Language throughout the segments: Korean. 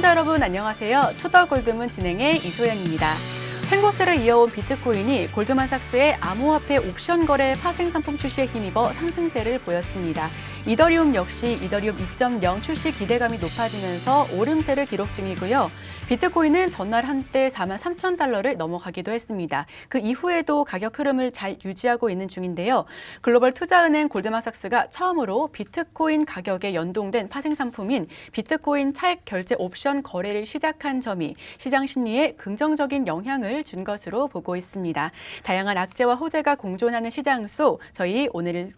시청자 여러분 안녕하세요. 투더골드문 진행의 이소연입니다. 횡보세를 이어온 비트코인이 골드만삭스의 암호화폐 옵션 거래 파생 상품 출시에 힘입어 상승세를 보였습니다. 이더리움 역시 이더리움 2.0 출시 기대감이 높아지면서 오름세를 기록 중이고요. 비트코인은 전날 한때 43,000달러를 넘어가기도 했습니다. 그 이후에도 가격 흐름을 잘 유지하고 있는 중인데요. 글로벌 투자은행 골드만삭스가 처음으로 비트코인 가격에 연동된 파생 상품인 비트코인 차익 결제 옵션 거래를 시작한 점이 시장 심리에 긍정적인 영향을 준 것으로 보고 있습니다. 다양한 악재와 호재가 공존하는 시장 속 저희 오늘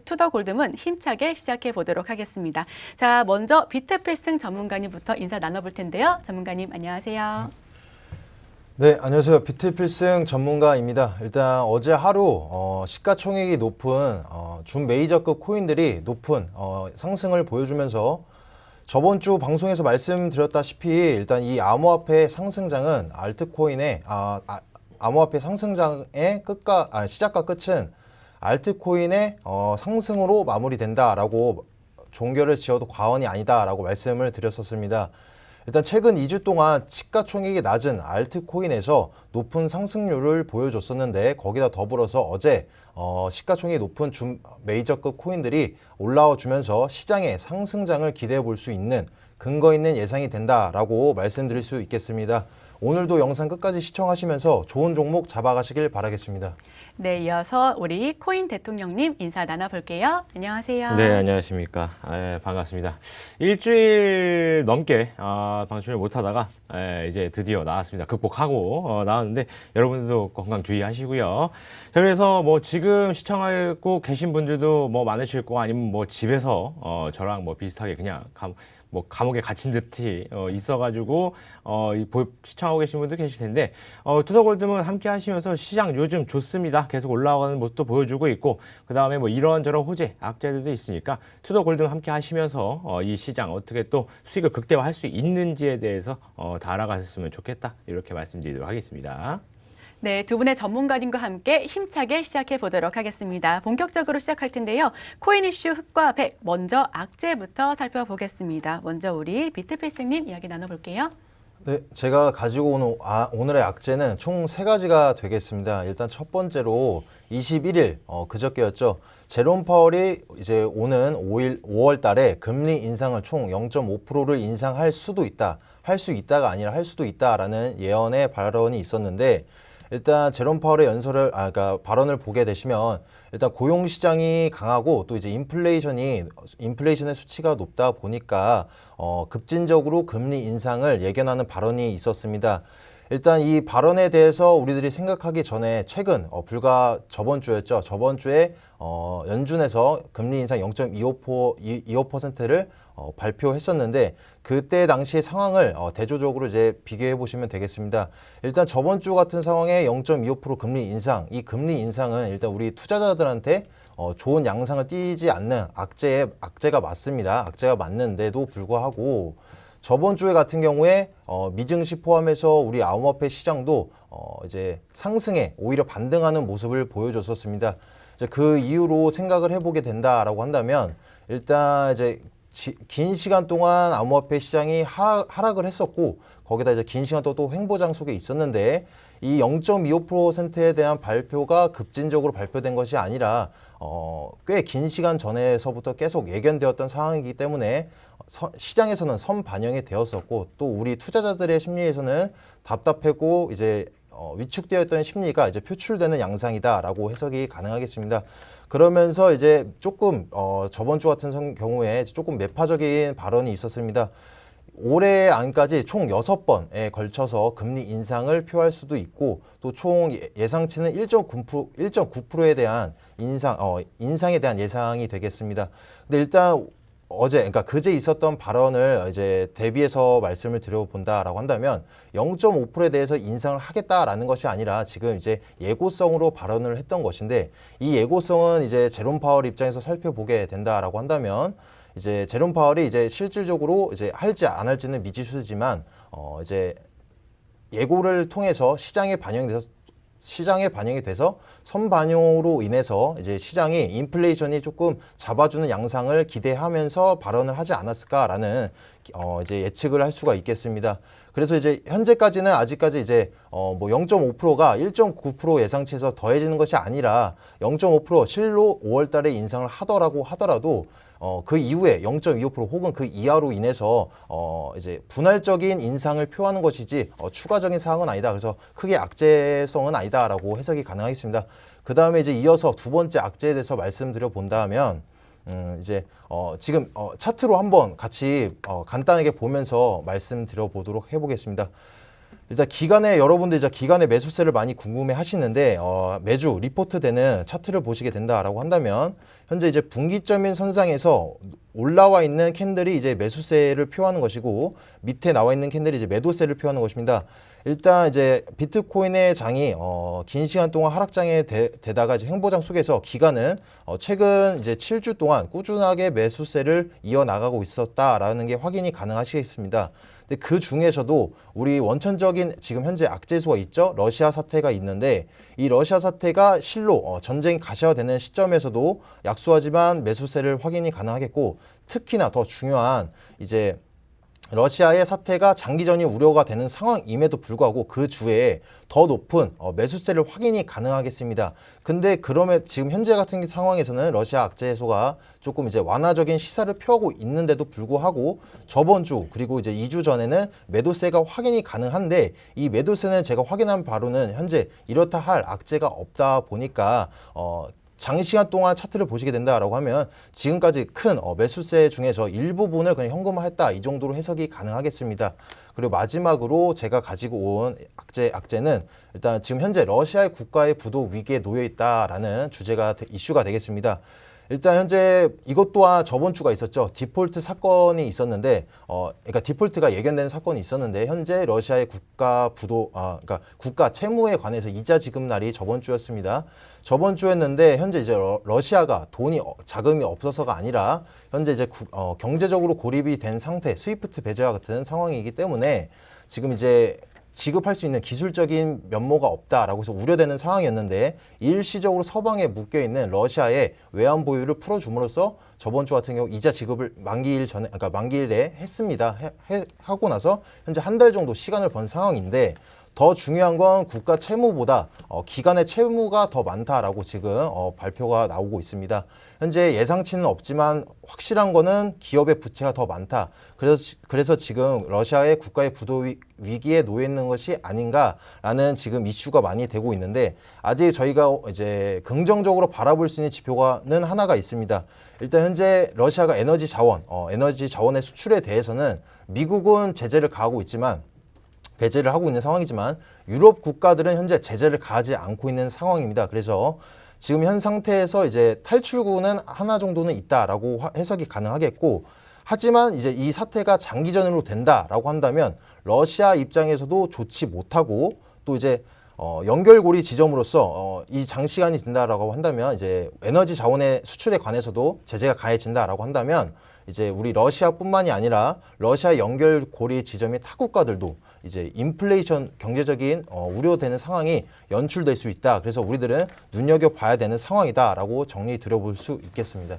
투더 골드문 힘차게 시작해 보도록 하겠습니다. 자, 먼저 비트필승 전문가님부터 인사 나눠볼 텐데요. 전문가님 안녕하세요. 네, 안녕하세요. 비트필승 전문가입니다. 일단 어제 하루 시가총액이 높은 준 메이저급 코인들이 높은 상승을 보여주면서 저번 주 방송에서 말씀드렸다시피 일단 이 암호화폐 상승장은 알트코인의 암호화폐 상승장의 시작과 끝은 알트코인의 상승으로 마무리된다라고 종결을 지어도 과언이 아니다라고 말씀을 드렸었습니다. 일단 최근 2주 동안 시가총액이 낮은 알트코인에서 높은 상승률을 보여줬었는데 거기다 더불어서 어제 시가총액이 높은 준 메이저급 코인들이 올라와 주면서 시장의 상승장을 기대해 볼 수 있는 근거 있는 예상이 된다라고 말씀드릴 수 있겠습니다. 오늘도 영상 끝까지 시청하시면서 좋은 종목 잡아가시길 바라겠습니다. 네, 이어서 우리 코인 대통령님 인사 나눠볼게요. 안녕하세요. 네, 안녕하십니까. 반갑습니다. 일주일 넘게 방송을 못하다가 이제 드디어 나왔습니다. 극복하고 나왔는데 여러분들도 건강 주의하시고요. 자, 그래서 뭐 지금 시청하고 계신 분들도 뭐 많으실 거고 아니면 뭐 집에서 저랑 뭐 비슷하게 그냥 뭐 감옥에 갇힌 듯이 있어가지고 시청하고 계신 분도 계실 텐데 투더골드문 함께 하시면서 시장 요즘 좋습니다. 계속 올라가는 모습도 보여주고 있고 그 다음에 뭐 이런저런 호재, 악재들도 있으니까 투더골드문 함께 하시면서 이 시장 어떻게 또 수익을 극대화할 수 있는지에 대해서 다 알아가셨으면 좋겠다 이렇게 말씀드리도록 하겠습니다. 네, 두 분의 전문가님과 함께 힘차게 시작해 보도록 하겠습니다. 본격적으로 시작할 텐데요. 코인 이슈 흑과 백, 먼저 악재부터 살펴보겠습니다. 먼저 우리 비트필승님 이야기 나눠볼게요. 네, 제가 가지고 오는 오늘의 악재는 총 3가지가 되겠습니다. 일단 첫 번째로 21일 그저께였죠. 제롬 파월이 이제 오는 5월 달에 금리 인상을 총 0.5%를 인상할 수도 있다. 할 수 있다가 아니라 할 수도 있다라는 예언의 발언이 있었는데 일단 제롬 파월의 그러니까 발언을 보게 되시면 일단 고용 시장이 강하고 또 이제 인플레이션의 수치가 높다 보니까 급진적으로 금리 인상을 예견하는 발언이 있었습니다. 일단 이 발언에 대해서 우리들이 생각하기 전에 최근 불과 저번 주였죠. 저번 주에 연준에서 금리 인상 0.25%를 발표했었는데 그때 당시의 상황을 대조적으로 이제 비교해 보시면 되겠습니다. 일단 저번 주 같은 상황에 0.25% 금리 인상, 이 금리 인상은 일단 우리 투자자들한테 좋은 양상을 띠지 않는 악재가 맞습니다. 악재가 맞는데도 불구하고 저번 주에 같은 경우에 미증시 포함해서 우리 암호화폐 시장도 이제 상승에 오히려 반등하는 모습을 보여줬었습니다. 이제 그 이유로 생각을 해보게 된다라고 한다면 일단 이제 긴 시간 동안 암호화폐 시장이 하락을 했었고 거기다 이제 긴 시간 또 횡보장 속에 있었는데 이 0.25%에 대한 발표가 급진적으로 발표된 것이 아니라 꽤 긴 시간 전에서부터 계속 예견되었던 상황이기 때문에 시장에서는 선반영이 되었었고 또 우리 투자자들의 심리에서는 답답하고 이제 위축되어 있던 심리가 이제 표출되는 양상이다라고 해석이 가능하겠습니다. 그러면서 이제 조금 저번 주 같은 경우에 조금 매파적인 발언이 있었습니다. 올해 안까지 총 6번에 걸쳐서 금리 인상을 표할 수도 있고 또 총 예상치는 1.9%에 대한 인상에 대한 예상이 되겠습니다. 근데 일단 그러니까 그제 있었던 발언을 이제 대비해서 말씀을 드려본다라고 한다면 0.5%에 대해서 인상을 하겠다라는 것이 아니라 지금 이제 예고성으로 발언을 했던 것인데 이 예고성은 이제 제롬 파월 입장에서 살펴보게 된다라고 한다면 이제 제롬 파월이 이제 실질적으로 이제 할지 안 할지는 미지수지만 이제 예고를 통해서 시장에 반영이 돼서 선반영으로 인해서 이제 시장이 인플레이션이 조금 잡아주는 양상을 기대하면서 발언을 하지 않았을까라는 이제 예측을 할 수가 있겠습니다. 그래서 이제 현재까지는 아직까지 이제 뭐 0.5%가 1.9% 예상치에서 더해지는 것이 아니라 0.5% 실로 5월 달에 인상을 하더라도 그 이후에 0.25% 혹은 그 이하로 인해서 이제 분할적인 인상을 표하는 것이지 추가적인 사항은 아니다. 그래서 크게 악재성은 아니다라고 해석이 가능하겠습니다. 그 다음에 이제 이어서 두 번째 악재에 대해서 말씀드려 본다면 이제 지금 차트로 한번 같이 간단하게 보면서 말씀드려 보도록 해보겠습니다. 일단 여러분들 이제 기간의 매수세를 많이 궁금해 하시는데 매주 리포트되는 차트를 보시게 된다라고 한다면 현재 이제 분기점인 선상에서 올라와 있는 캔들이 이제 매수세를 표하는 것이고 밑에 나와 있는 캔들이 이제 매도세를 표하는 것입니다. 일단 이제 비트코인의 장이 긴 시간 동안 하락장에 되다가 이제 횡보장 속에서 기간은 최근 이제 7주 동안 꾸준하게 매수세를 이어나가고 있었다라는 게 확인이 가능하시겠습니다. 근데 그 중에서도 우리 원천적인 지금 현재 악재소가 있죠. 러시아 사태가 있는데 이 러시아 사태가 실로 전쟁이 가셔야되는 시점에서도 약소하지만 매수세를 확인이 가능하겠고 특히나 더 중요한 이제 러시아의 사태가 장기전이 우려가 되는 상황임에도 불구하고 그 주에 더 높은 매수세를 확인이 가능하겠습니다. 근데 그러면 지금 현재 같은 상황에서는 러시아 악재 해소가 조금 이제 완화적인 시사를 표하고 있는데도 불구하고 저번 주 그리고 이제 2주 전에는 매도세가 확인이 가능한데 이 매도세는 제가 확인한 바로는 현재 이렇다 할 악재가 없다 보니까 장시간 동안 차트를 보시게 된다라고 하면 지금까지 큰 매수세 중에서 일부분을 그냥 현금화했다 이 정도로 해석이 가능하겠습니다. 그리고 마지막으로 제가 가지고 온 악재는 일단 지금 현재 러시아의 국가의 부도 위기에 놓여 있다라는 이슈가 되겠습니다. 일단 현재 이것 또한 저번 주가 있었죠. 디폴트 사건이 있었는데, 그러니까 디폴트가 예견되는 사건이 있었는데 현재 러시아의 그러니까 국가 채무에 관해서 이자 지급 날이 저번 주였습니다. 저번 주였는데 현재 이제 러시아가 자금이 없어서가 아니라 현재 이제 경제적으로 고립이 된 상태, 스위프트 배제와 같은 상황이기 때문에 지금 이제 지급할 수 있는 기술적인 면모가 없다라고 해서 우려되는 상황이었는데 일시적으로 서방에 묶여있는 러시아의 외환 보유를 풀어줌으로써 저번 주 같은 경우 이자 지급을 만기일에 했습니다. 하고 나서 현재 한 달 정도 시간을 번 상황인데 더 중요한 건 국가 채무보다 기관의 채무가 더 많다라고 지금 발표가 나오고 있습니다. 현재 예상치는 없지만 확실한 거는 기업의 부채가 더 많다. 그래서 지금 러시아의 국가의 부도 위기에 놓여 있는 것이 아닌가라는 지금 이슈가 많이 되고 있는데 아직 저희가 이제 긍정적으로 바라볼 수 있는 지표가는 하나가 있습니다. 일단 현재 러시아가 에너지 자원의 수출에 대해서는 미국은 제재를 가하고 있지만 배제를 하고 있는 상황이지만 유럽 국가들은 현재 제재를 가하지 않고 있는 상황입니다. 그래서 지금 현 상태에서 이제 탈출구는 하나 정도는 있다라고 해석이 가능하겠고 하지만 이제 이 사태가 장기전으로 된다라고 한다면 러시아 입장에서도 좋지 못하고 또 이제 연결고리 지점으로서 이 장시간이 된다라고 한다면 이제 에너지 자원의 수출에 관해서도 제재가 가해진다라고 한다면 이제 우리 러시아뿐만이 아니라 러시아 연결고리 지점인 타 국가들도 이제 인플레이션 경제적인 우려되는 상황이 연출될 수 있다. 그래서 우리들은 눈여겨봐야 되는 상황이다라고 정리 드려볼 수 있겠습니다.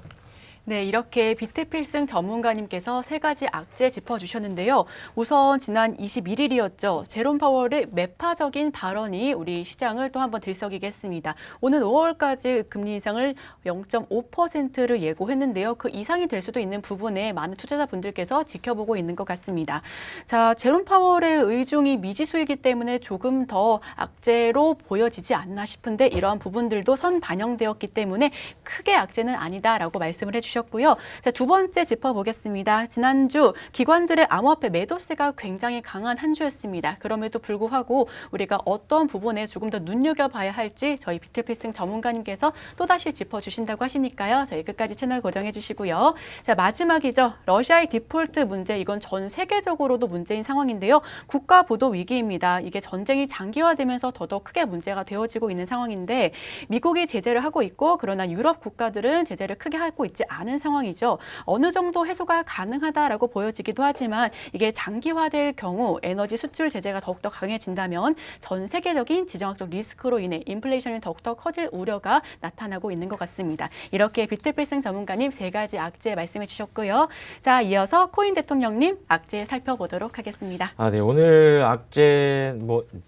네, 이렇게 비트필승 전문가님께서 세 가지 악재 짚어주셨는데요. 우선 지난 21일이었죠. 제롬 파월의 매파적인 발언이 우리 시장을 또 한번 들썩이게 했습니다. 오는 5월까지 금리 인상을 0.5%를 예고했는데요. 그 이상이 될 수도 있는 부분에 많은 투자자분들께서 지켜보고 있는 것 같습니다. 자, 제롬 파월의 의중이 미지수이기 때문에 조금 더 악재로 보여지지 않나 싶은데 이러한 부분들도 선 반영되었기 때문에 크게 악재는 아니다라고 말씀을 해주셨습니다. 자, 두 번째 짚어보겠습니다. 지난주 기관들의 암호화폐 매도세가 굉장히 강한 한 주였습니다. 그럼에도 불구하고 우리가 어떤 부분에 조금 더 눈여겨봐야 할지 저희 비트필승 전문가님께서 또다시 짚어주신다고 하시니까요. 저희 끝까지 채널 고정해 주시고요. 자, 마지막이죠. 러시아의 디폴트 문제, 이건 전 세계적으로도 문제인 상황인데요. 국가 부도 위기입니다. 이게 전쟁이 장기화되면서 더더욱 크게 문제가 되어지고 있는 상황인데 미국이 제재를 하고 있고 그러나 유럽 국가들은 제재를 크게 하고 있지 않습니다. 많은 상황이죠. 어느 정도 해소가 가능하다라고 보여지기도 하지만 이게 장기화될 경우 에너지 수출 제재가 더욱더 강해진다면 전 세계적인 지정학적 리스크로 인해 인플레이션이 더욱더 커질 우려가 나타나고 있는 것 같습니다. 이렇게 비트필승 전문가님 3가지 악재 말씀해 주셨고요. 자, 이어서 코인 대통령님 악재 살펴보도록 하겠습니다. 네, 오늘 악재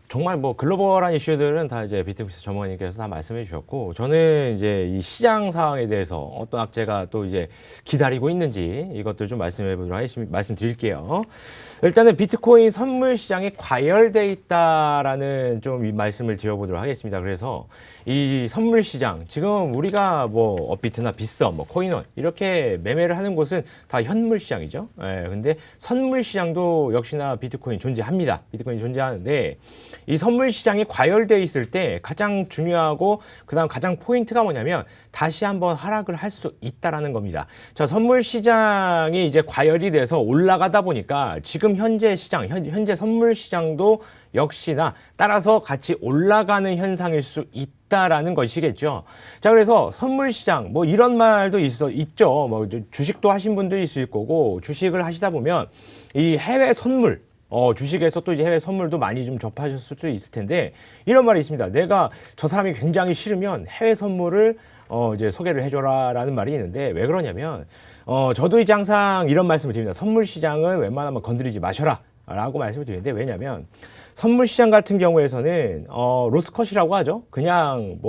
정말 글로벌한 이슈들은 다 이제 비트필승 전문가님께서 다 말씀해 주셨고, 저는 이제 이 시장 상황에 대해서 어떤 악재가 또 이제 기다리고 있는지 이것들 좀 말씀해 보도록 하겠습니다. 말씀드릴게요. 일단은 비트코인 선물 시장에 과열돼 있다라는 좀 이 말씀을 드려보도록 하겠습니다. 그래서 이 선물 시장, 지금 우리가 업비트나 빗썸, 코인원 이렇게 매매를 하는 곳은 다 현물 시장이죠. 근데 선물 시장도 역시나 비트코인 존재합니다. 비트코인 존재하는데 이 선물 시장이 과열돼 있을 때 가장 중요하고 그다음 가장 포인트가 뭐냐면 다시 한번 하락을 할 수 있다라는 겁니다. 자, 선물 시장이 이제 과열이 돼서 올라가다 보니까 지금 현재 시장, 현재 선물 시장도 역시나 따라서 같이 올라가는 현상일 수 있다라는 것이겠죠. 자, 그래서 선물 시장 이런 말도 있죠. 주식도 하신 분도 있을 거고, 주식을 하시다 보면 이 해외 선물, 주식에서 또 이제 해외 선물도 많이 좀 접하셨을 수도 있을 텐데, 이런 말이 있습니다. 내가 저 사람이 굉장히 싫으면 해외 선물을 이제 소개를 해줘라라는 말이 있는데, 왜 그러냐면 저도 이제 항상 이런 말씀을 드립니다. 선물 시장은 웬만하면 건드리지 마셔라라고 말씀을 드리는데, 왜냐면 선물 시장 같은 경우에서는 로스컷이라고 하죠. 그냥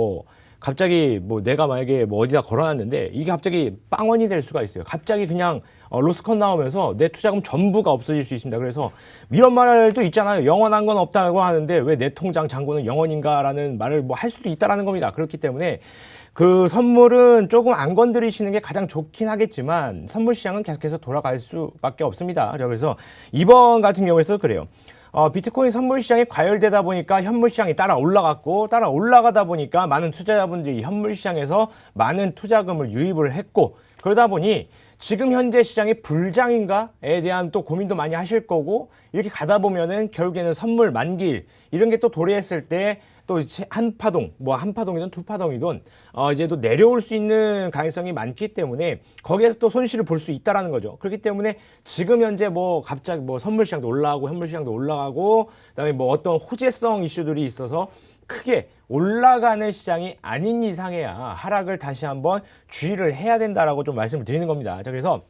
갑자기 내가 만약에 어디다 걸어놨는데 이게 갑자기 빵원이 될 수가 있어요. 갑자기 그냥 로스컷 나오면서 내 투자금 전부가 없어질 수 있습니다. 그래서 이런 말도 있잖아요. 영원한 건 없다고 하는데 왜 내 통장 잔고는 영원인가라는 말을 할 수도 있다라는 겁니다. 그렇기 때문에 그 선물은 조금 안 건드리시는 게 가장 좋긴 하겠지만 선물 시장은 계속해서 돌아갈 수밖에 없습니다. 그래서 이번 같은 경우에서 그래요. 비트코인 선물 시장이 과열되다 보니까 현물 시장이 따라 올라가다 보니까 많은 투자자분들이 현물 시장에서 많은 투자금을 유입을 했고, 그러다 보니 지금 현재 시장이 불장인가에 대한 또 고민도 많이 하실 거고, 이렇게 가다 보면은 결국에는 선물 만기일 이런 게 또 도래했을 때 또 한 파동, 한 파동이든 두 파동이든 이제 또 내려올 수 있는 가능성이 많기 때문에 거기에서 또 손실을 볼 수 있다라는 거죠. 그렇기 때문에 지금 현재 갑자기 선물 시장도 올라가고 현물 시장도 올라가고, 그다음에 어떤 호재성 이슈들이 있어서 크게 올라가는 시장이 아닌 이상에야 하락을 다시 한번 주의를 해야 된다라고 좀 말씀을 드리는 겁니다. 자, 그래서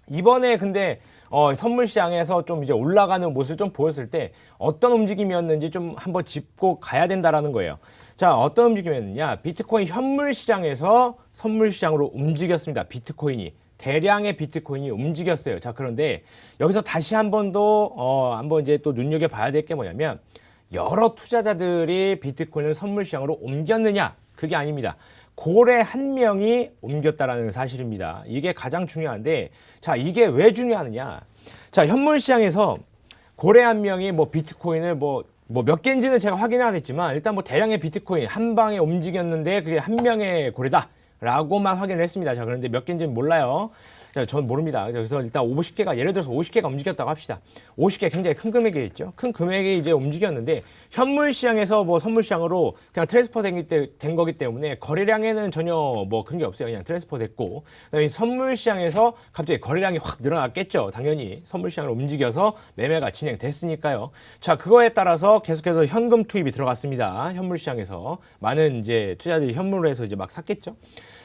이번에 근데 선물 시장에서 좀 이제 올라가는 모습을 좀 보였을 때 어떤 움직임이었는지 좀 한번 짚고 가야 된다라는 거예요. 자, 어떤 움직임이었느냐? 비트코인 현물 시장에서 선물 시장으로 움직였습니다. 비트코인이. 대량의 비트코인이 움직였어요. 자, 그런데 여기서 다시 한 번 더 한번 이제 또 눈여겨봐야 될 게 뭐냐면, 여러 투자자들이 비트코인을 선물 시장으로 옮겼느냐? 그게 아닙니다. 고래 한 명이 옮겼다라는 사실입니다. 이게 가장 중요한데, 자, 이게 왜 중요하느냐? 자, 현물 시장에서 고래 한 명이 비트코인을 몇 개인지는 제가 확인은 안 했지만, 일단 대량의 비트코인 한 방에 움직였는데 그게 한 명의 고래다라고만 확인을 했습니다. 자, 그런데 몇 개인지는 몰라요. 자, 전 모릅니다. 그래서 일단 50개가, 예를 들어서 50개가 움직였다고 합시다. 50개 굉장히 큰 금액이겠죠. 큰 금액이 이제 움직였는데, 현물 시장에서 선물 시장으로 그냥 트랜스퍼 된 거기 때문에 거래량에는 전혀 그런 게 없어요. 그냥 트랜스퍼 됐고, 그다음에 선물 시장에서 갑자기 거래량이 확 늘어났겠죠. 당연히 선물 시장으로 움직여서 매매가 진행됐으니까요. 자, 그거에 따라서 계속해서 현금 투입이 들어갔습니다. 현물 시장에서 많은 이제 투자자들이 현물로 해서 이제 막 샀겠죠.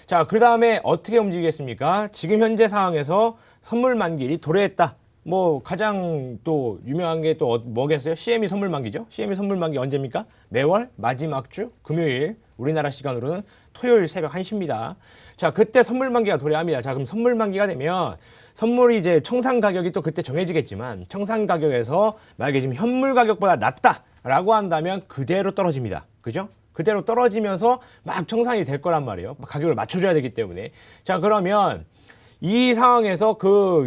자, 그 다음에 어떻게 움직이겠습니까? 지금 현재 상황에서 선물 만기일이 도래했다. 가장 또 유명한 게 또 뭐겠어요? CME 선물 만기죠. CME 선물 만기 언제입니까? 매월 마지막 주 금요일, 우리나라 시간으로는 토요일 새벽 1시입니다. 자, 그때 선물 만기가 도래합니다. 자, 그럼 선물 만기가 되면 선물이 이제 청산 가격이 또 그때 정해지겠지만, 청산 가격에서 만약에 지금 현물 가격보다 낮다라고 한다면 그대로 떨어집니다. 그죠? 그대로 떨어지면서 막 청산이 될 거란 말이에요. 가격을 맞춰줘야 되기 때문에. 자, 그러면 이 상황에서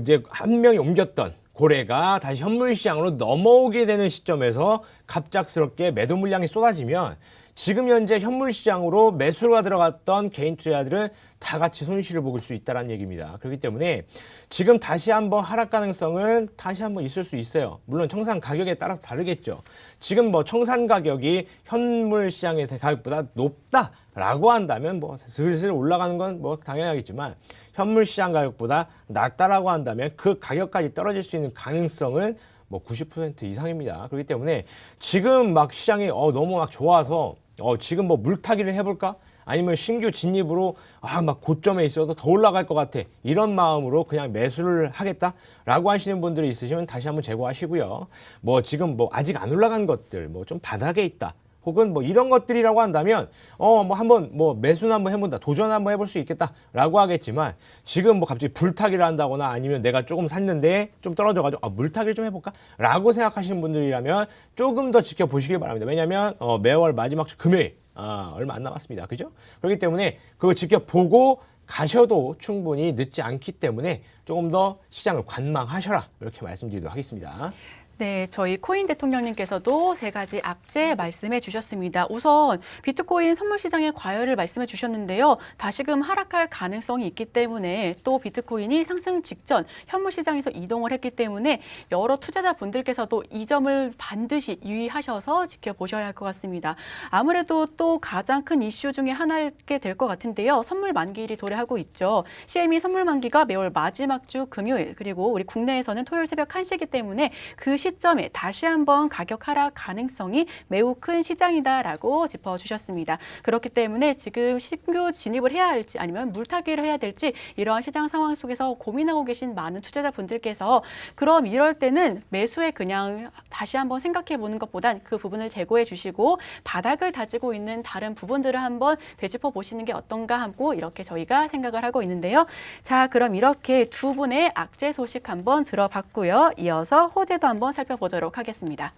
이제 한 명이 옮겼던 고래가 다시 현물 시장으로 넘어오게 되는 시점에서 갑작스럽게 매도 물량이 쏟아지면, 지금 현재 현물 시장으로 매수가 들어갔던 개인 투자들은 다 같이 손실을 보일 수 있다는 얘기입니다. 그렇기 때문에 지금 다시 한번 하락 가능성은 다시 한번 있을 수 있어요. 물론 청산 가격에 따라서 다르겠죠. 지금 청산 가격이 현물 시장에서 가격보다 높다라고 한다면 슬슬 올라가는 건 당연하겠지만, 현물 시장 가격보다 낮다라고 한다면 그 가격까지 떨어질 수 있는 가능성은 뭐 90% 이상입니다. 그렇기 때문에 지금 막 시장이 너무 막 좋아서 지금 뭐 물타기를 해볼까? 아니면 신규 진입으로 막 고점에 있어도 더 올라갈 것 같아. 이런 마음으로 그냥 매수를 하겠다라고 하시는 분들이 있으시면 다시 한번 재고하시고요. 뭐 지금 뭐 아직 안 올라간 것들 뭐 좀 바닥에 있다. 혹은 뭐 이런 것들이라고 한다면 뭐 한번 뭐 매수나 한번 해본다, 도전 한번 해볼 수 있겠다라고 하겠지만 지금 뭐 갑자기 불타기를 한다거나 아니면 내가 조금 샀는데 좀 떨어져가지고 물타기를 좀 해볼까라고 생각하시는 분들이라면 조금 더 지켜보시길 바랍니다. 왜냐하면 매월 마지막 주 금요일 얼마 안 남았습니다, 그죠? 그렇기 때문에 그거 지켜보고 가셔도 충분히 늦지 않기 때문에 조금 더 시장을 관망하셔라 이렇게 말씀드리도록 하겠습니다. 네, 저희 코인 대통령님께서도 세 가지 악재 말씀해 주셨습니다. 우선 비트코인 선물 시장의 과열을 말씀해 주셨는데요. 다시금 하락할 가능성이 있기 때문에 또 비트코인이 상승 직전 현물 시장에서 이동을 했기 때문에 여러 투자자분들께서도 이 점을 반드시 유의하셔서 지켜보셔야 할 것 같습니다. 아무래도 또 가장 큰 이슈 중에 하나게 될 것 같은데요. 선물 만기일이 도래하고 있죠. CME 선물 만기가 매월 마지막 주 금요일 그리고 우리 국내에서는 토요일 새벽 1시이기 때문에 그 시점에 다시 한번 가격 하락 가능성이 매우 큰 시장이다라고 짚어주셨습니다. 그렇기 때문에 지금 신규 진입을 해야 할지 아니면 물타기를 해야 될지 이러한 시장 상황 속에서 고민하고 계신 많은 투자자분들께서 그럼 이럴 때는 매수에 그냥 다시 한번 생각해 보는 것보단 그 부분을 제고해 주시고 바닥을 다지고 있는 다른 부분들을 한번 되짚어 보시는 게 어떤가 하고 이렇게 저희가 생각을 하고 있는데요. 자, 그럼 이렇게 두 분의 악재 소식 한번 들어봤고요. 이어서 호재도 한번 살펴보도록 하겠습니다.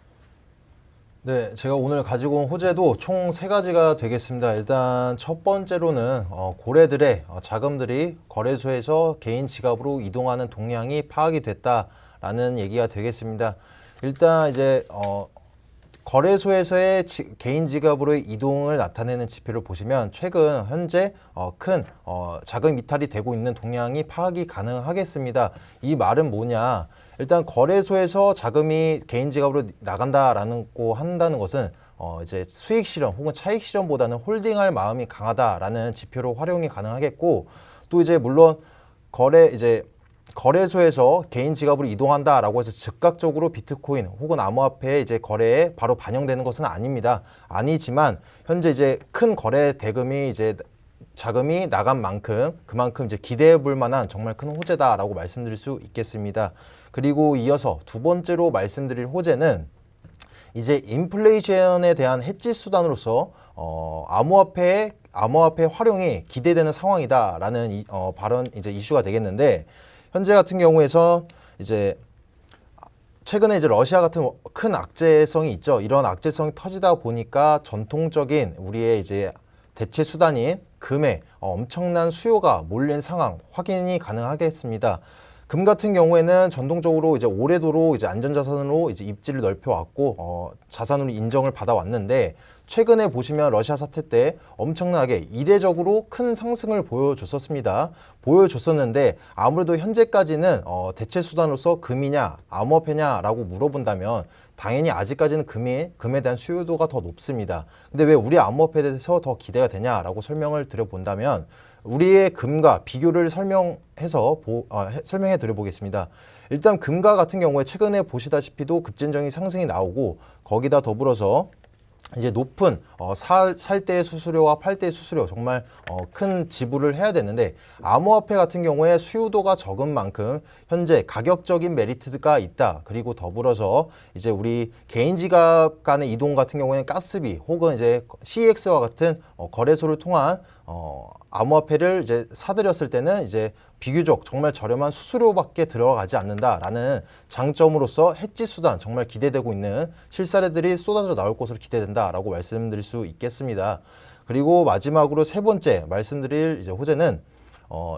네, 제가 오늘 가지고 온 호재도 총 3가지가 되겠습니다. 일단 첫 번째로는 고래들의 자금들이 거래소에서 개인 지갑으로 이동하는 동향이 파악이 됐다라는 얘기가 되겠습니다. 일단 이제 거래소에서의 개인 지갑으로의 이동을 나타내는 지표를 보시면 최근 현재 큰 자금 이탈이 되고 있는 동향이 파악이 가능하겠습니다. 이 말은 뭐냐? 일단 거래소에서 자금이 개인 지갑으로 나간다라는 거 한다는 것은 이제 수익 실현 혹은 차익 실현보다는 홀딩할 마음이 강하다라는 지표로 활용이 가능하겠고 또 이제 물론 거래소에서 개인 지갑으로 이동한다라고 해서 즉각적으로 비트코인 혹은 암호화폐 이제 거래에 바로 반영되는 것은 아닙니다. 아니지만 현재 이제 큰 거래 대금이 이제 자금이 나간 만큼 그만큼 이제 기대해 볼 만한 정말 큰 호재다라고 말씀드릴 수 있겠습니다. 그리고 이어서 두 번째로 말씀드릴 호재는 이제 인플레이션에 대한 해지 수단으로서 암호화폐 활용이 기대되는 상황이다라는 발언 이제 이슈가 되겠는데 현재 같은 경우에서 이제 최근에 이제 러시아 같은 큰 악재성이 있죠. 이런 악재성이 터지다 보니까 전통적인 우리의 이제 대체 수단인 금에 엄청난 수요가 몰린 상황 확인이 가능하겠습니다. 금 같은 경우에는 전통적으로 이제 오래도록 이제 안전자산으로 이제 입지를 넓혀왔고 자산으로 인정을 받아왔는데 최근에 보시면 러시아 사태 때 엄청나게 이례적으로 큰 상승을 보여줬었는데 아무래도 현재까지는 대체 수단으로서 금이냐 암호화폐냐라고 물어본다면 당연히 아직까지는 금에 대한 수요도가 더 높습니다. 근데 왜 우리 암호화폐에 대해서 더 기대가 되냐라고 설명을 드려본다면 우리의 금과 비교를 설명해 드려보겠습니다. 일단 금과 같은 경우에 최근에 보시다시피도 급진적인 상승이 나오고 거기다 더불어서 이제 높은 살 때의 수수료와 팔 때의 수수료 정말 큰 지불을 해야 되는데 암호화폐 같은 경우에 수요도가 적은 만큼 현재 가격적인 메리트가 있다. 그리고 더불어서 이제 우리 개인 지갑 간의 이동 같은 경우에는 가스비 혹은 이제 CEX와 같은 거래소를 통한 암호화폐를 이제 사들였을 때는 이제 비교적 정말 저렴한 수수료밖에 들어가지 않는다라는 장점으로서 해지 수단 정말 기대되고 있는 실사례들이 쏟아져 나올 것으로 기대된다라고 말씀드릴 수 있겠습니다. 그리고 마지막으로 세 번째 말씀드릴 이제 호재는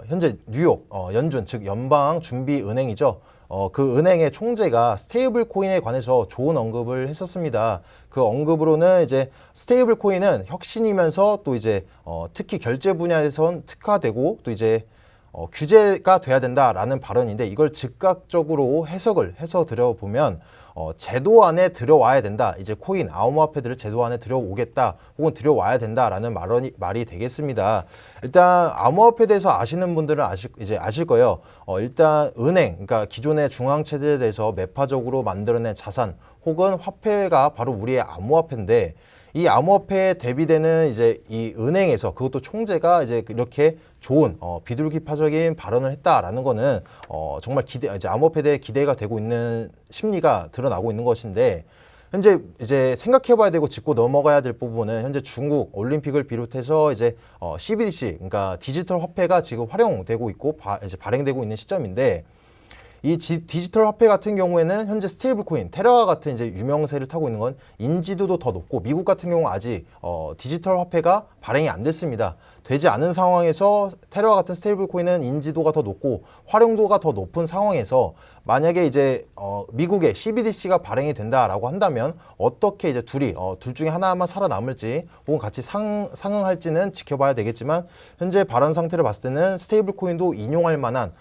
현재 뉴욕 연준 즉 연방준비은행이죠. 그 은행의 총재가 스테이블 코인에 관해서 좋은 언급을 했었습니다. 그 언급으로는 이제 스테이블 코인은 혁신이면서 또 이제 특히 결제 분야에선 특화되고 또 이제 규제가 돼야 된다라는 발언인데 이걸 즉각적으로 해석을 해서 들여보면 제도 안에 들여와야 된다. 이제 코인, 암호화폐들을 제도 안에 들여오겠다. 혹은 들여와야 된다라는 말이 되겠습니다. 일단 암호화폐에 대해서 아시는 분들은 아실 거예요. 일단 은행, 그러니까 기존의 중앙체제에 대해서 매파적으로 만들어낸 자산 혹은 화폐가 바로 우리의 암호화폐인데 이 암호화폐에 대비되는 이제 이 은행에서 그것도 총재가 이제 이렇게 좋은 비둘기파적인 발언을 했다라는 거는 정말 이제 암호화폐에 대해 기대가 되고 있는 심리가 드러나고 있는 것인데 현재 이제 생각해봐야 되고 짚고 넘어가야 될 부분은 현재 중국 올림픽을 비롯해서 이제 CBDC 그러니까 디지털 화폐가 지금 활용되고 있고 이제 발행되고 있는 시점인데. 이 디지털 화폐 같은 경우에는 현재 스테이블 코인, 테라와 같은 이제 유명세를 타고 있는 건 인지도도 더 높고 미국 같은 경우 아직 디지털 화폐가 발행이 안 됐습니다. 되지 않은 상황에서 테라와 같은 스테이블 코인은 인지도가 더 높고 활용도가 더 높은 상황에서 만약에 이제 미국의 CBDC가 발행이 된다라고 한다면 어떻게 이제 둘 중에 하나만 살아남을지 혹은 같이 상응할지는 지켜봐야 되겠지만 현재 발언 상태를 봤을 때는 스테이블 코인도 인용할 만한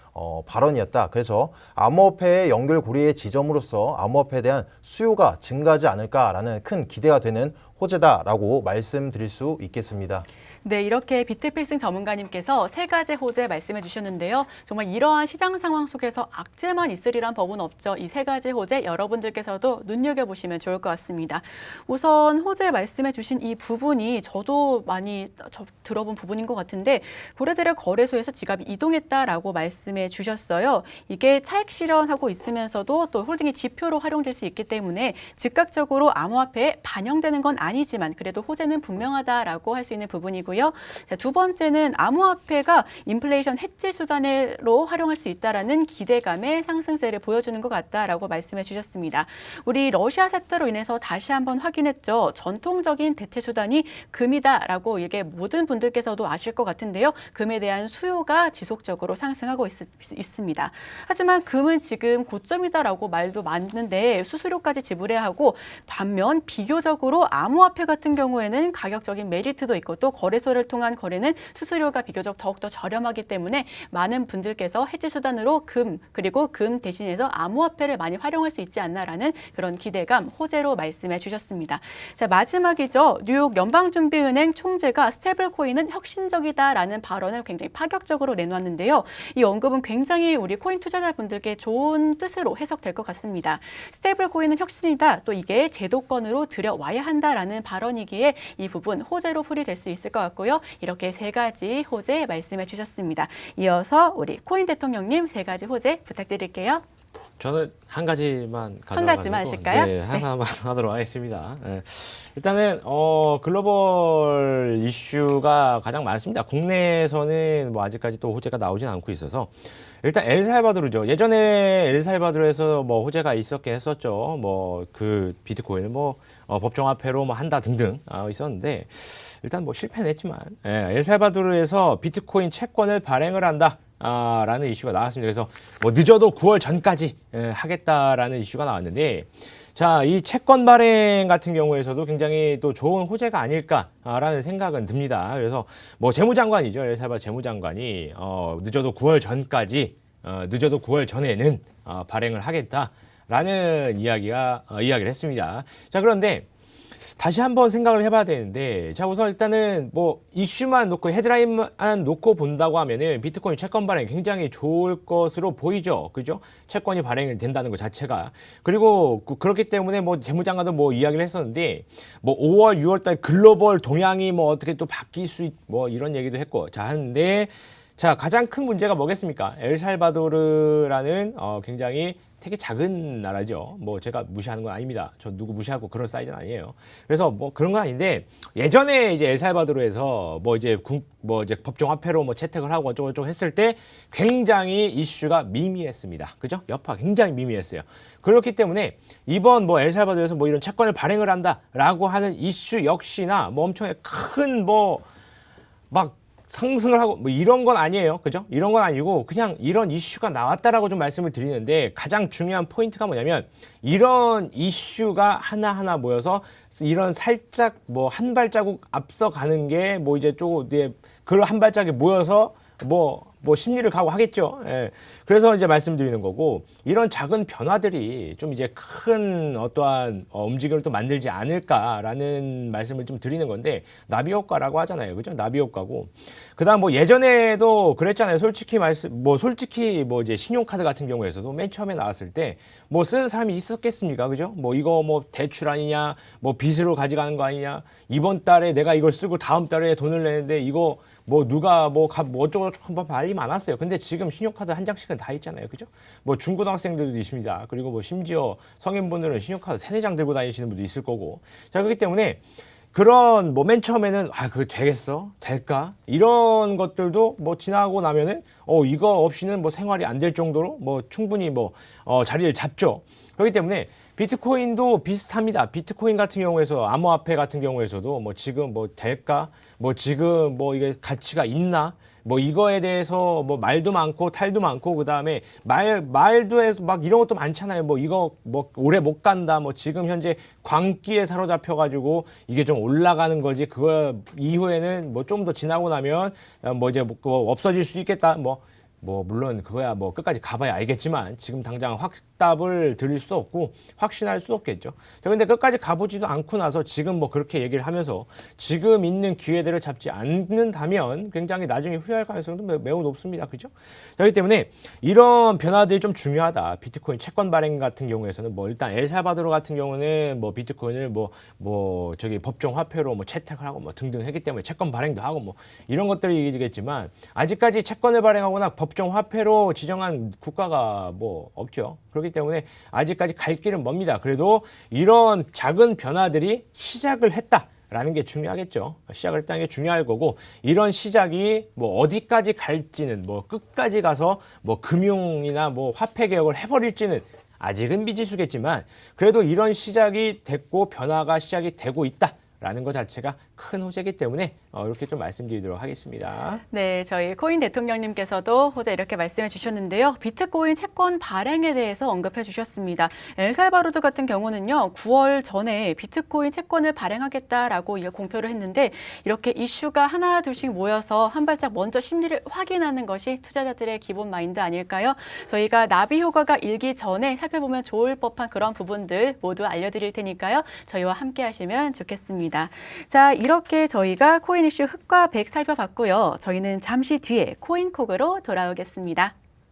발언이었다. 그래서 암호화폐의 연결고리의 지점으로서 암호화폐에 대한 수요가 증가하지 않을까라는 큰 기대가 되는 호재다라고 말씀드릴 수 있겠습니다. 네, 이렇게 비트필승 전문가님께서 세 가지 호재 말씀해 주셨는데요. 정말 이러한 시장 상황 속에서 악재만 있으리란 법은 없죠. 이 세 가지 호재 여러분들께서도 눈여겨보시면 좋을 것 같습니다. 우선 호재 말씀해 주신 이 부분이 저도 많이 들어본 부분인 것 같은데 고래대략 거래소에서 지갑이 이동했다라고 말씀해 주셨어요. 이게 차익 실현하고 있으면서도 또 홀딩의 지표로 활용될 수 있기 때문에 즉각적으로 암호화폐에 반영되는 건 아니지만 그래도 호재는 분명하다라고 할 수 있는 부분이고요. 자, 두 번째는 암호화폐가 인플레이션 해지 수단으로 활용할 수 있다라는 기대감의 상승세를 보여주는 것 같다라고 말씀해 주셨습니다. 우리 러시아 사태로 인해서 다시 한번 확인했죠. 전통적인 대체 수단이 금이다라고 이게 모든 분들께서도 아실 것 같은데요. 금에 대한 수요가 지속적으로 상승하고 있습니다. 하지만 금은 지금 고점이다라고 말도 많은데 수수료까지 지불해야 하고 반면 비교적으로 암호화폐 같은 경우에는 가격적인 메리트도 있고 또 거래소를 통한 거래는 수수료가 비교적 더욱더 저렴하기 때문에 많은 분들께서 해지 수단으로 금 그리고 금 대신해서 암호화폐를 많이 활용할 수 있지 않나라는 그런 기대감, 호재로 말씀해 주셨습니다. 자, 마지막이죠. 뉴욕 연방준비은행 총재가 스테이블 코인은 혁신적이다라는 발언을 굉장히 파격적으로 내놓았는데요. 이 언급은 굉장히 우리 코인 투자자분들께 좋은 뜻으로 해석될 것 같습니다. 스테이블 코인은 혁신이다. 또 이게 제도권으로 들여와야 한다라는 발언이기에 이 부분 호재로 풀이될 수 있을 것 같고요. 이렇게 세 가지 호재 말씀해 주셨습니다. 이어서 우리 코인 대통령님 세 가지 호재 부탁드릴게요. 저는 한 가지만 한 가지만 하실까요? 네, 하나만 하도록 하겠습니다. 네. 일단은 글로벌 이슈가 가장 많습니다. 국내에서는 뭐 아직까지 또 호재가 나오진 않고 있어서 일단 엘살바도르죠. 예전에 엘살바도르에서 뭐 호재가 있었긴 했었죠. 뭐 그 비트코인을 뭐 법정화폐로 뭐 한다 등등 있었는데 일단 뭐 실패는 했지만 엘살바도르에서 비트코인 채권을 발행을 한다. 라는 이슈가 나왔습니다. 그래서 뭐 늦어도 9월 전까지 하겠다라는 이슈가 나왔는데 자, 이 채권 발행 같은 경우에서도 굉장히 또 좋은 호재가 아닐까라는 생각은 듭니다. 그래서 뭐 재무장관이죠. 엘살바도르 재무장관이 늦어도 9월 전까지 늦어도 9월 전에는 발행을 하겠다라는 이야기를 했습니다. 자, 그런데 다시 한번 생각을 해봐야 되는데 자 우선 일단은 뭐 이슈만 놓고 헤드라인만 놓고 본다고 하면은 비트코인 채권 발행 굉장히 좋을 것으로 보이죠. 그죠? 채권이 발행이 된다는 것 자체가. 그리고 그렇기 때문에 뭐 재무장관도 뭐 이야기를 했었는데 뭐 5월 6월 달 글로벌 동향이 뭐 어떻게 또 바뀔 수 뭐 이런 얘기도 했고 자 하는데 자 가장 큰 문제가 뭐겠습니까? 엘살바도르라는 굉장히 되게 작은 나라죠. 뭐 제가 무시하는 건 아닙니다. 저 누구 무시하고 그런 사이즈는 아니에요. 그래서 뭐 그런 건 아닌데 예전에 이제 엘살바도르에서 뭐 이제 법정 화폐로 뭐 채택을 하고 어쩌고저쩌고 했을 때 굉장히 이슈가 미미했습니다. 그죠? 여파가 굉장히 미미했어요. 그렇기 때문에 이번 뭐 엘살바도르에서 뭐 이런 채권을 발행을 한다라고 하는 이슈 역시나 뭐 엄청 큰 뭐 막 상승을 하고 뭐 이런 건 아니에요. 그죠? 이런 건 아니고 그냥 이런 이슈가 나왔다라고 좀 말씀을 드리는데 가장 중요한 포인트가 뭐냐면 이런 이슈가 하나하나 모여서 이런 살짝 뭐 한 발자국 앞서가는 게 뭐 이제 조금 그걸 한 발짝이 모여서 뭐 심리를 각오하겠죠. 예. 그래서 이제 말씀드리는 거고, 이런 작은 변화들이 좀 이제 큰 어떠한 움직임을 또 만들지 않을까라는 말씀을 좀 드리는 건데, 나비 효과라고 하잖아요. 그죠? 나비 효과고. 그다음 뭐 예전에도 그랬잖아요. 솔직히 이제 신용카드 같은 경우에서도 맨 처음에 나왔을 때 뭐 쓰는 사람이 있었겠습니까? 그죠? 뭐 이거 뭐 대출 아니냐, 뭐 빚으로 가져가는 거 아니냐, 이번 달에 내가 이걸 쓰고 다음 달에 돈을 내는데 이거 뭐 누가 뭐 어쩌고저쩌고 말이 많았어요. 근데 지금 신용카드 한 장씩은 다 있잖아요. 그죠? 뭐 중고등학생들도 있습니다. 그리고 뭐 심지어 성인분들은 신용카드 3-4장 들고 다니시는 분도 있을 거고. 자, 그렇기 때문에 그런 뭐 맨 처음에는 그거 되겠어? 될까? 이런 것들도 뭐 지나고 나면은 이거 없이는 뭐 생활이 안 될 정도로 뭐 충분히 뭐 자리를 잡죠. 그렇기 때문에 비트코인도 비슷합니다. 비트코인 같은 경우에서 암호화폐 같은 경우에서도 뭐 지금 뭐 될까? 뭐 지금 뭐 이게 가치가 있나? 뭐 이거에 대해서 뭐 말도 많고 탈도 많고, 그다음에 말도 해서 막 이런 것도 많잖아요. 뭐 이거 뭐 오래 못 간다. 뭐 지금 현재 광기에 사로잡혀 가지고 이게 좀 올라가는 거지. 그거 이후에는 뭐 좀 더 지나고 나면 뭐 이제 뭐 없어질 수 있겠다. 뭐 물론 그거야 뭐 끝까지 가봐야 알겠지만 지금 당장 확답을 드릴 수도 없고 확신할 수도 없겠죠. 그런데 끝까지 가보지도 않고 나서 지금 뭐 그렇게 얘기를 하면서 지금 있는 기회들을 잡지 않는다면 굉장히 나중에 후회할 가능성도 매우 높습니다. 그죠? 그렇기 때문에 이런 변화들이 좀 중요하다. 비트코인 채권 발행 같은 경우에서는 뭐 일단 엘살바도르 같은 경우는 뭐 비트코인을 뭐 저기 법정 화폐로 뭐 채택을 하고 뭐 등등 했기 때문에 채권 발행도 하고 뭐 이런 것들이 얘기지겠지만, 아직까지 채권을 발행하거나 법정 화폐로 지정한 국가가 뭐 없죠. 그렇기 때문에 아직까지 갈 길은 멉니다. 그래도 이런 작은 변화들이 시작을 했다라는 게 중요하겠죠. 시작을 했다는 게 중요할 거고, 이런 시작이 뭐 어디까지 갈지는, 뭐 끝까지 가서 뭐 금융이나 뭐 화폐 개혁을 해버릴지는 아직은 미지수겠지만, 그래도 이런 시작이 됐고 변화가 시작이 되고 있다라는 것 자체가 큰 호재이기 때문에 이렇게 좀 말씀드리도록 하겠습니다. 네, 저희 코인 대통령님께서도 호재 이렇게 말씀해 주셨는데요. 비트코인 채권 발행에 대해서 언급해 주셨습니다. 엘살바도르 같은 경우는요, 9월 전에 비트코인 채권을 발행하겠다라고 공표를 했는데, 이렇게 이슈가 하나 둘씩 모여서 한 발짝 먼저 심리를 확인하는 것이 투자자들의 기본 마인드 아닐까요? 저희가 나비 효과가 일기 전에 살펴보면 좋을 법한 그런 부분들 모두 알려드릴 테니까요. 저희와 함께 하시면 좋겠습니다. 자, 이렇게 저희가 코인 이슈 흑과 백 살펴봤고요. 저희는 잠시 뒤에 코인콕으로 돌아오겠습니다.